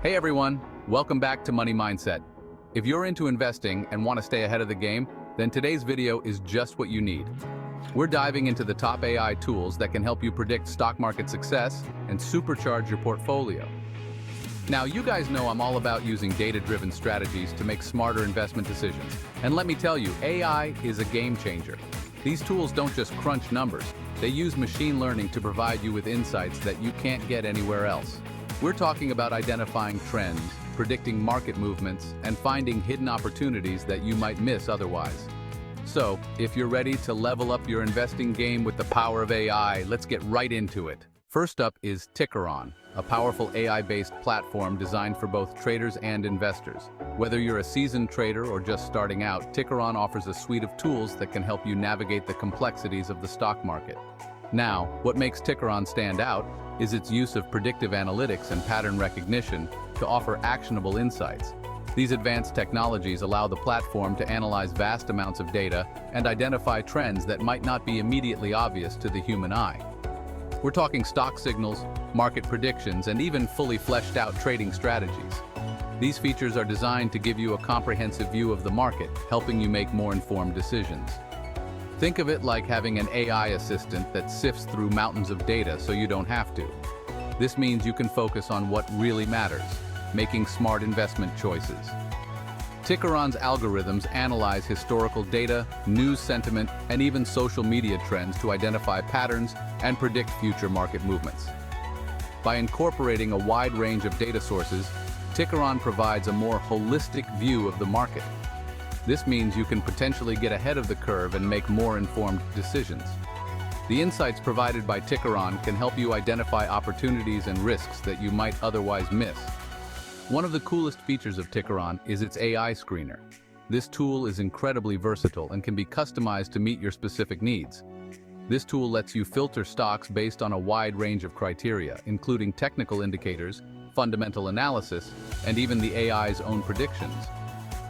Hey everyone, welcome back to Money Mindset. If you're into investing and want to stay ahead of the game, then today's video is just what you need. We're diving into the top AI tools that can help you predict stock market success and supercharge your portfolio. Now, you guys know I'm all about using data-driven strategies to make smarter investment decisions. And let me tell you, AI is a game changer. These tools don't just crunch numbers, they use machine learning to provide you with insights that you can't get anywhere else. We're talking about identifying trends, predicting market movements, and finding hidden opportunities that you might miss otherwise. So, if you're ready to level up your investing game with the power of AI, let's get right into it. First up is Tickeron, a powerful AI-based platform designed for both traders and investors. Whether you're a seasoned trader or just starting out, Tickeron offers a suite of tools that can help you navigate the complexities of the stock market. Now, what makes Tickeron stand out is its use of predictive analytics and pattern recognition to offer actionable insights. These advanced technologies allow the platform to analyze vast amounts of data and identify trends that might not be immediately obvious to the human eye. We're talking stock signals, market predictions, and even fully fleshed out trading strategies. These features are designed to give you a comprehensive view of the market, helping you make more informed decisions. Think of it like having an AI assistant that sifts through mountains of data so you don't have to. This means you can focus on what really matters, making smart investment choices. Tickeron's algorithms analyze historical data, news sentiment, and even social media trends to identify patterns and predict future market movements. By incorporating a wide range of data sources, Tickeron provides a more holistic view of the market. This means you can potentially get ahead of the curve and make more informed decisions. The insights provided by Tickeron can help you identify opportunities and risks that you might otherwise miss. One of the coolest features of Tickeron is its AI screener. This tool is incredibly versatile and can be customized to meet your specific needs. This tool lets you filter stocks based on a wide range of criteria, including technical indicators, fundamental analysis, and even the AI's own predictions.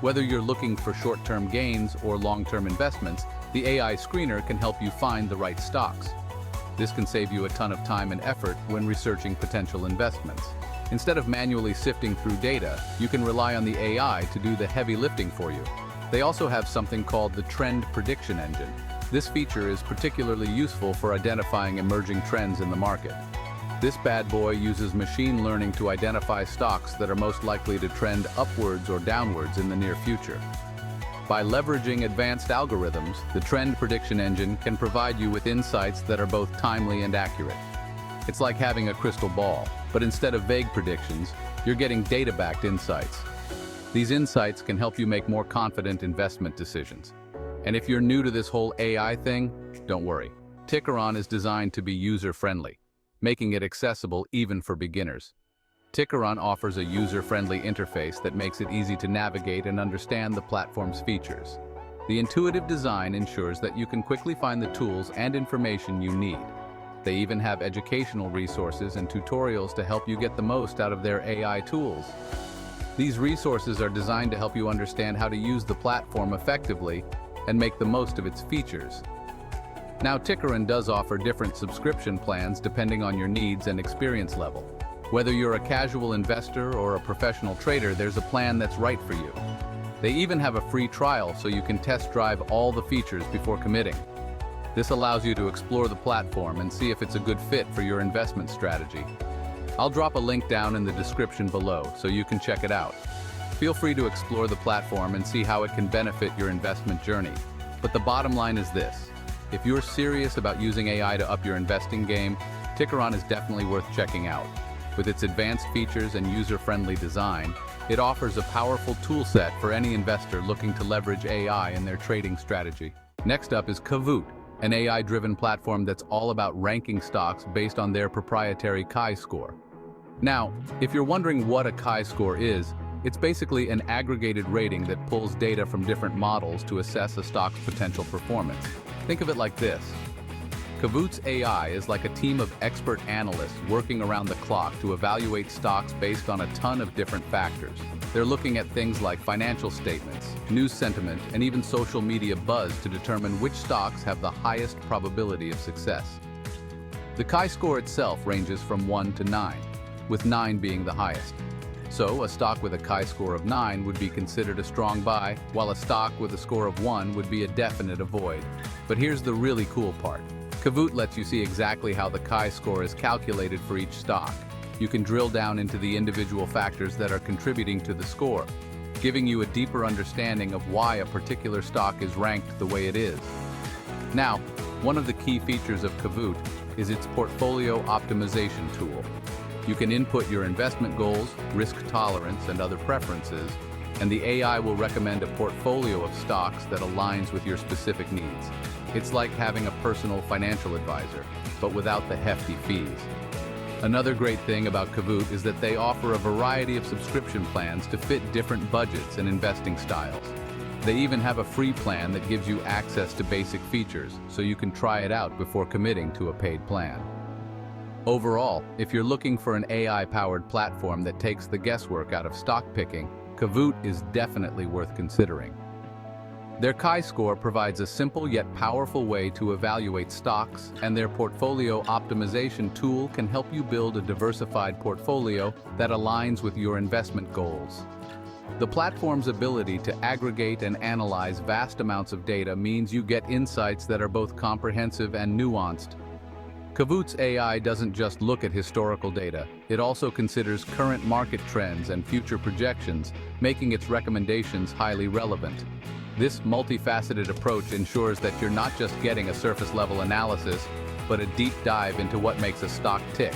Whether you're looking for short-term gains or long-term investments, the AI screener can help you find the right stocks. This can save you a ton of time and effort when researching potential investments. Instead of manually sifting through data, you can rely on the AI to do the heavy lifting for you. They also have something called the Trend Prediction Engine. This feature is particularly useful for identifying emerging trends in the market. This bad boy uses machine learning to identify stocks that are most likely to trend upwards or downwards in the near future. By leveraging advanced algorithms, the Trend Prediction Engine can provide you with insights that are both timely and accurate. It's like having a crystal ball, but instead of vague predictions, you're getting data-backed insights. These insights can help you make more confident investment decisions. And if you're new to this whole AI thing, don't worry. Tickeron is designed to be user-friendly, making it accessible even for beginners. Tickeron offers a user-friendly interface that makes it easy to navigate and understand the platform's features. The intuitive design ensures that you can quickly find the tools and information you need. They even have educational resources and tutorials to help you get the most out of their AI tools. These resources are designed to help you understand how to use the platform effectively and make the most of its features. Now, Tickeron does offer different subscription plans depending on your needs and experience level. Whether you're a casual investor or a professional trader, there's a plan that's right for you. They even have a free trial so you can test drive all the features before committing. This allows you to explore the platform and see if it's a good fit for your investment strategy. I'll drop a link down in the description below so you can check it out. Feel free to explore the platform and see how it can benefit your investment journey. But the bottom line is this. If you're serious about using AI to up your investing game, Tickeron is definitely worth checking out. With its advanced features and user-friendly design, it offers a powerful toolset for any investor looking to leverage AI in their trading strategy. Next up is Kahoot, an AI-driven platform that's all about ranking stocks based on their proprietary chi-score. Now, if you're wondering what a chi-score is, it's basically an aggregated rating that pulls data from different models to assess a stock's potential performance. Think of it like this. Kahoot's AI is like a team of expert analysts working around the clock to evaluate stocks based on a ton of different factors. They're looking at things like financial statements, news sentiment, and even social media buzz to determine which stocks have the highest probability of success. The chi-score itself ranges from 1 to 9, with 9 being the highest. So, a stock with a chi-score of 9 would be considered a strong buy, while a stock with a score of 1 would be a definite avoid. But here's the really cool part. Kahoot lets you see exactly how the chi-score is calculated for each stock. You can drill down into the individual factors that are contributing to the score, giving you a deeper understanding of why a particular stock is ranked the way it is. Now, one of the key features of Kahoot is its portfolio optimization tool. You can input your investment goals, risk tolerance, and other preferences, and the AI will recommend a portfolio of stocks that aligns with your specific needs. It's like having a personal financial advisor, but without the hefty fees. Another great thing about Kahoot is that they offer a variety of subscription plans to fit different budgets and investing styles. They even have a free plan that gives you access to basic features, so you can try it out before committing to a paid plan. Overall, if you're looking for an AI-powered platform that takes the guesswork out of stock picking, Kahoot is definitely worth considering. Their chi-score provides a simple yet powerful way to evaluate stocks, and their portfolio optimization tool can help you build a diversified portfolio that aligns with your investment goals. The platform's ability to aggregate and analyze vast amounts of data means you get insights that are both comprehensive and nuanced. Kahoot's AI doesn't just look at historical data, it also considers current market trends and future projections, making its recommendations highly relevant. This multifaceted approach ensures that you're not just getting a surface-level analysis, but a deep dive into what makes a stock tick.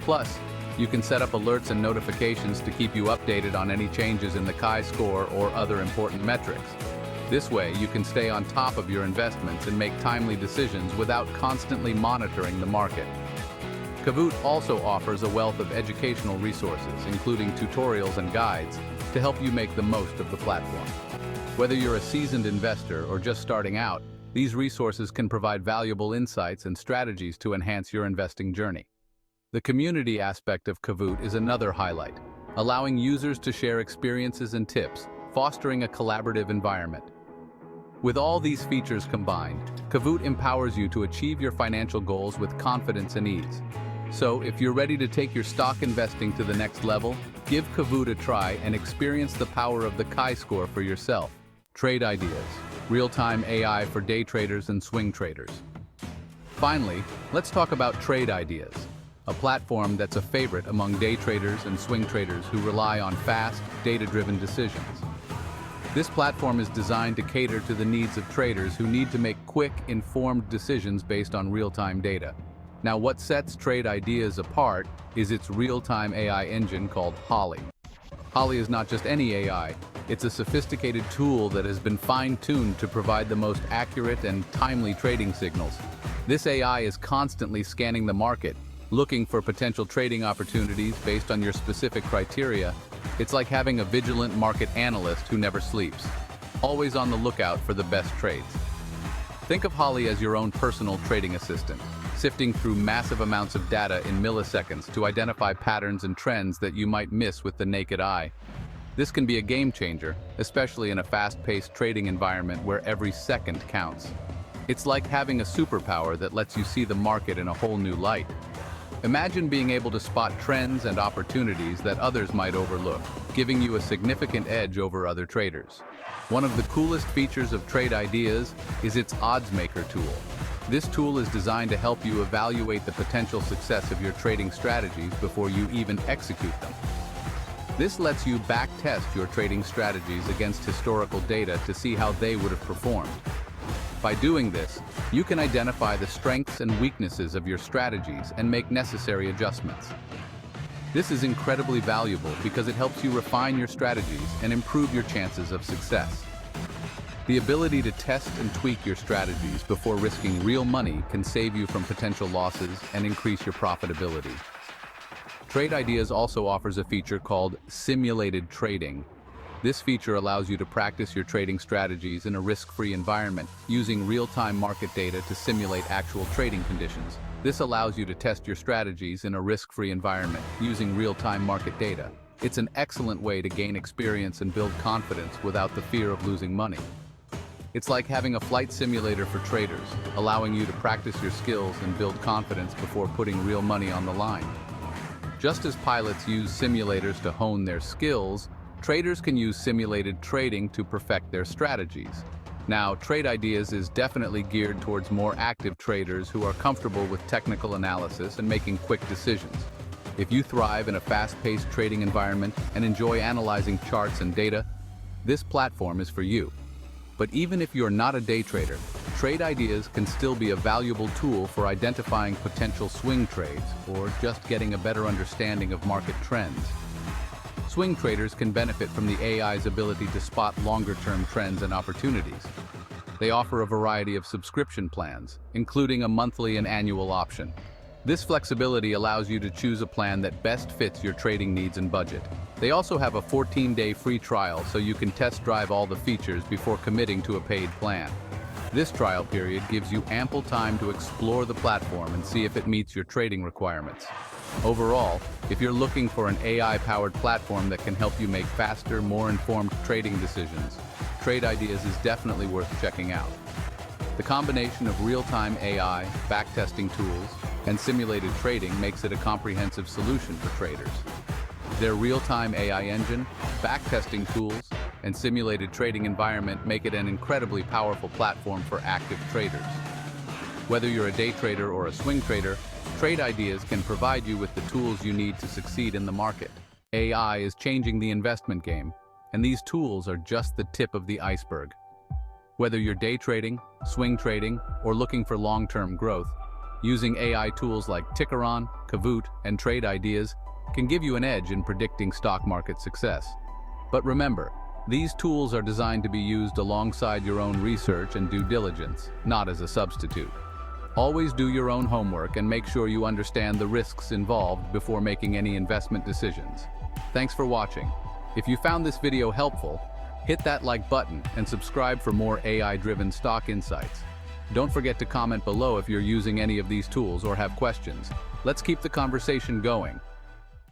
Plus, you can set up alerts and notifications to keep you updated on any changes in the chi-score or other important metrics. This way, you can stay on top of your investments and make timely decisions without constantly monitoring the market. Kahoot also offers a wealth of educational resources, including tutorials and guides, to help you make the most of the platform. Whether you're a seasoned investor or just starting out, these resources can provide valuable insights and strategies to enhance your investing journey. The community aspect of Kahoot is another highlight, allowing users to share experiences and tips, fostering a collaborative environment. With all these features combined, Kahoot empowers you to achieve your financial goals with confidence and ease. So, if you're ready to take your stock investing to the next level, give Kahoot a try and experience the power of the chi-score for yourself. Trade ideas, real-time AI for day traders and swing traders. Finally, let's talk about Trade Ideas, a platform that's a favorite among day traders and swing traders who rely on fast, data-driven decisions. This platform is designed to cater to the needs of traders who need to make quick, informed decisions based on real-time data. Now, what sets Trade Ideas apart is its real-time AI engine called Holly. Holly is not just any AI, it's a sophisticated tool that has been fine-tuned to provide the most accurate and timely trading signals. This AI is constantly scanning the market, looking for potential trading opportunities based on your specific criteria. It's like having a vigilant market analyst who never sleeps, always on the lookout for the best trades. Think of Holly as your own personal trading assistant, sifting through massive amounts of data in milliseconds to identify patterns and trends that you might miss with the naked eye. This can be a game changer, especially in a fast-paced trading environment where every second counts. It's like having a superpower that lets you see the market in a whole new light. Imagine being able to spot trends and opportunities that others might overlook, giving you a significant edge over other traders. One of the coolest features of Trade Ideas is its Odds Maker tool. This tool is designed to help you evaluate the potential success of your trading strategies before you even execute them. This lets you back-test your trading strategies against historical data to see how they would have performed. By doing this, you can identify the strengths and weaknesses of your strategies and make necessary adjustments. This is incredibly valuable because it helps you refine your strategies and improve your chances of success. The ability to test and tweak your strategies before risking real money can save you from potential losses and increase your profitability. Trade Ideas also offers a feature called Simulated Trading. This feature allows you to practice your trading strategies in a risk-free environment, using real-time market data to simulate actual trading conditions. This allows you to test your strategies in a risk-free environment, using real-time market data. It's an excellent way to gain experience and build confidence without the fear of losing money. It's like having a flight simulator for traders, allowing you to practice your skills and build confidence before putting real money on the line. Just as pilots use simulators to hone their skills, traders can use simulated trading to perfect their strategies. Now, Trade Ideas is definitely geared towards more active traders who are comfortable with technical analysis and making quick decisions. If you thrive in a fast-paced trading environment and enjoy analyzing charts and data, this platform is for you. But even if you're not a day trader, Trade Ideas can still be a valuable tool for identifying potential swing trades or just getting a better understanding of market trends. Swing traders can benefit from the AI's ability to spot longer-term trends and opportunities. They offer a variety of subscription plans, including a monthly and annual option. This flexibility allows you to choose a plan that best fits your trading needs and budget. They also have a 14-day free trial so you can test drive all the features before committing to a paid plan. This trial period gives you ample time to explore the platform and see if it meets your trading requirements. Overall, if you're looking for an AI-powered platform that can help you make faster, more informed trading decisions, Trade Ideas is definitely worth checking out. The combination of real-time AI, backtesting tools, and simulated trading makes it a comprehensive solution for traders. Their real-time AI engine, backtesting tools, and simulated trading environment make it an incredibly powerful platform for active traders. Whether you're a day trader or a swing trader, Trade Ideas can provide you with the tools you need to succeed in the market. AI is changing the investment game, and these tools are just the tip of the iceberg. Whether you're day trading, swing trading, or looking for long-term growth, using AI tools like Tickeron, Kahoot, and Trade Ideas can give you an edge in predicting stock market success. But remember, these tools are designed to be used alongside your own research and due diligence, not as a substitute. Always do your own homework and make sure you understand the risks involved before making any investment decisions. Thanks for watching. If you found this video helpful, hit that like button and subscribe for more AI-driven stock insights. Don't forget to comment below if you're using any of these tools or have questions. Let's keep the conversation going.